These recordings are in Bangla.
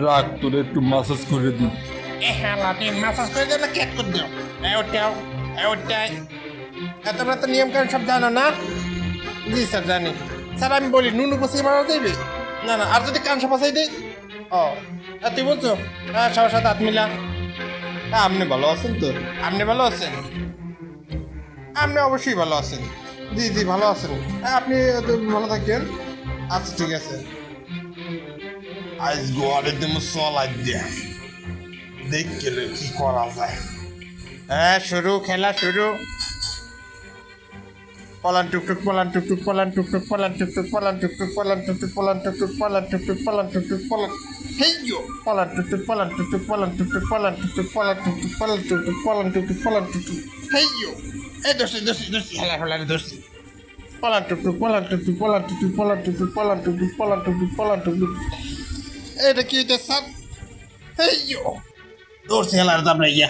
রাখ, তোর একটু মাসাজ করে দিই। হ্যাঁ তুই মাসাজ করে দেও না কেট করে দেও। ওটাও ওটাই। তোমরা তো নিয়ম কানুন সব জানো না? জি স্যার জানি। স্যার আমি বলি নুনু বসিয়ে মারা যাইবে? না না, আর যদি কানসা ফাঁসাই দেয়? ও তুই বলছো? হ্যাঁ সবার সাথে হাত মিলা। হ্যাঁ আপনি ভালো আছেন তো? আপনি ভালো আছেন? আপনি অবশ্যই ভালো আছেন। জি জি ভালো আছেন। হ্যাঁ আপনি ভালো থাকেন। আচ্ছা ঠিক আছে। আজ গোয়ারে দিন চলাই দিয়া দেখলে কি করা যায়। হ্যাঁ শুরু, খেলা শুরু। পলান টুকটুক পলান টুকটুক পলান টুকটুক পলান টুকটুক পলান টুকটুক পলান টুকটুক পলান টুকটুক পলান টুকটুক পলান টুকটুক পলান হেইয়ো পলান টুকটুক পলান টুকটুক পলান টুকটুক পলান টুকটুক পলান টুকটুক পলান টুকটুক পলান টুকটুক পলান টুকটুক হেইয়ো এই দোষি দোষি দোষি হেলা হেলা দোষি পলান টুকটুক পলান টুকটুক পলান টুকটুক পলান টুকটুক পলান টুকটুক পলান টুকটুক পলান টুকটুক। এটা কি হইতে স্যার? হেইয়ো দোষি হেলার দাম ইয়া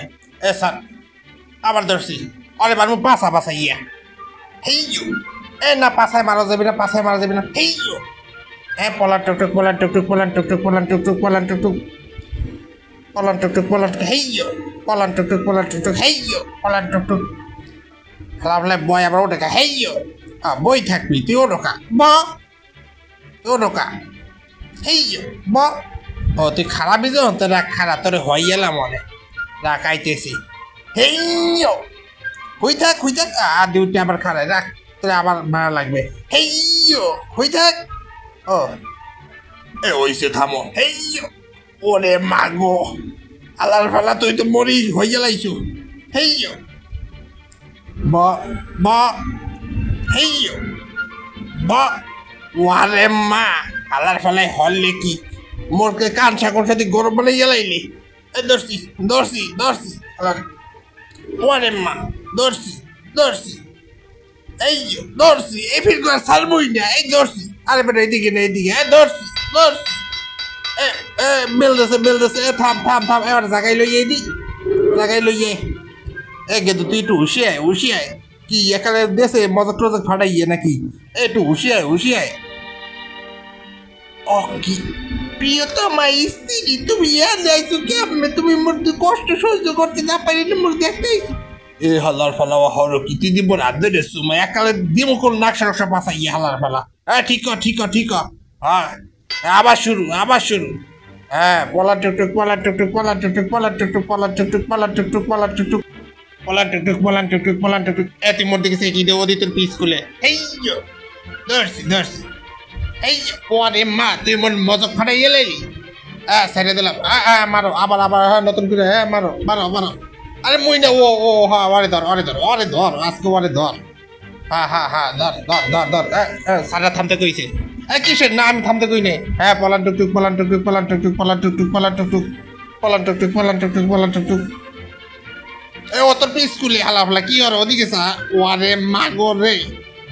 এ স্যার আবার দোষি আরে বারমু পাসা পাসা ইয়া হেইয়ো এ না পাছায় মারা যাবে না, পাছায় মারা যাবে না। হেইয়ো এ পলান টুকটুক পলান টুকটুক পলান টুকটুক পলান টুকটুক পলান টুকটুক পলান টুকটুক পলান হেইয়ো পলান টুকটুক পলান টুকটুক হেইয়ো পলান টুকটুক খেলা বয় আবার ওটা হেইয়ো বই থাকবি তুইও ঢোকা ব তুইও ঢোকা হেইয়ো ব ও তুই খারাপই যো তো রাখ খারাপ তোরে হয়ে গেলাম মনে রাখ আইতেছি হেইয়ো হই থাক আর ডিউটি আবার খারাপ রাখ তোরে আবার মারা লাগবে হেইয়ো হই থাক ও এ ওইসে থামো হেইয়ো ওরে মাগো আলার ফালা তুই তো মরি হয়ে গেলাইছু হেইয়ো ব ব হেইয়ো ব ওয়ারে মা আলার ফালাই হললে কি মোরকে কান সাকর সাথে গরম বলে গেলাইলি এই দর্শি দর্শি দর্শি আলার ওয়ারে মা দর্শি দর্শি এই দর্শি এই ফির করে সারবই না এই দর্শি আরে বেটা এইদিকে না এইদিকে দর্শি দর্শি বেলদেছে থাম থাম থাম এবার জাগাই লইয়ে দি জাগাই লইয়ে এ গেদু তুই একটু হুশিয়ায় কি একালে দেশে মজা টজা ফাটাইয়ে নাকি একটু হুশিয়ায় ও কি প্রিয়তমা স্ত্রী তুমি যাইছো কেমনে? তুমি মোর কষ্ট সহ্য করতে না পারি মোর দেখতেইছো এ হালার ফালা হর কি তুই দিব রাত ধরে সুমা একালে দিমো কোন নাকশা নকশা পাশা ইয়ে হালার ফালা হ্যাঁ ঠিক হ্যাঁ আবার শুরু হ্যাঁ পলা টুকটুক পলা টুকটুক পলা টুকটুক পলা টুকটুক পলা টুকটুক পলা টুকটুক পলা টুকটুক পলা টুকটুক পলা টুকটুক পলা টুকটুক এত মধ্যে গেছে কি দেবো দি তোর পিস খুলে হেইয়ো ধরছি এই ওরে মা তুই মন মজক ফাটাই গেলি ছেড়ে দিলাম মারো আবার হ্যাঁ নতুন করে হ্যাঁ মারো আরে মুই না ও হ্যাঁ ওরে ধর আজকে ওরে ধর হ্যাঁ ধর সারা থামতে কইছে কিসের না আমি থামতে কই নাই হ্যাঁ পলান টুকটুক এ ও তোর স্কুলে হালা কি আর ওদিকে সা ওরে মা গো রে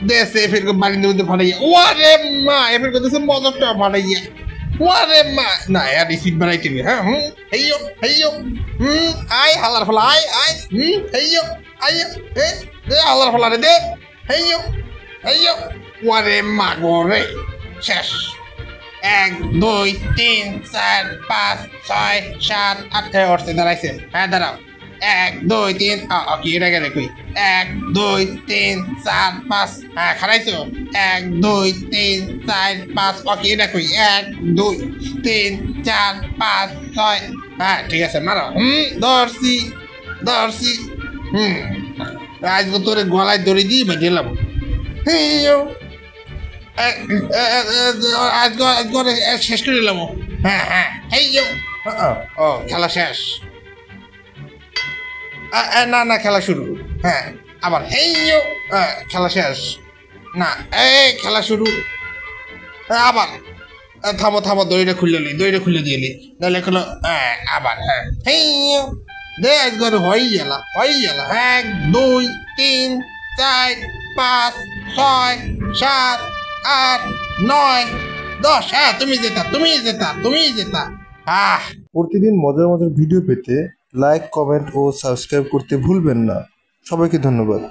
দেশে ফির বাড়ির মধ্যে ফাটাইয়া ওরে মা এফির করতেছে মজকটা ফাটাইয়া ওরে মা না আর রিসিট বানাইতে হ্যাঁ হেইয়ো আই হালার ফলা আই হেইয়ো হালার ফলা রে দে হেইয়ো ওরে মা গো রে শেষ 1 2 3 4 5 6 7 8 ওরতে দাঁড়াইছে হ্যাঁ দাঁড়াও 1 2 3 কি এটা গেলে কই 1 2 3 4 5 হ্যাঁ খারাইছো 1 2 3 4 5 ওকে এটা কই 1 2 3 4 5 6 হ্যাঁ ঠিক আছে মারো ধরছি আজকে তোরে গলায় দড়ি দিই বা দিলাম হেইয়ো আজকে শেষ করে দিলাম হ্যাঁ হেইয়ো ও খেলা শেষ না খেলা শুরু হ্যাঁ আবার হেইয়ো খেলা শেষ না খেলা শুরু আবার থামো দড়িটা খুলে দিলি নাহলে হলো আবার হ্যাঁ হেইয়ো দে আজকে হয়ে গেল 1 2 3 4 5 6 7 8 9 10 হ্যাঁ তুমি জেতা প্রতিদিন মজার ভিডিও পেতে লাইক কমেন্ট ও সাবস্ক্রাইব করতে ভুলবেন না। সবাইকে ধন্যবাদ।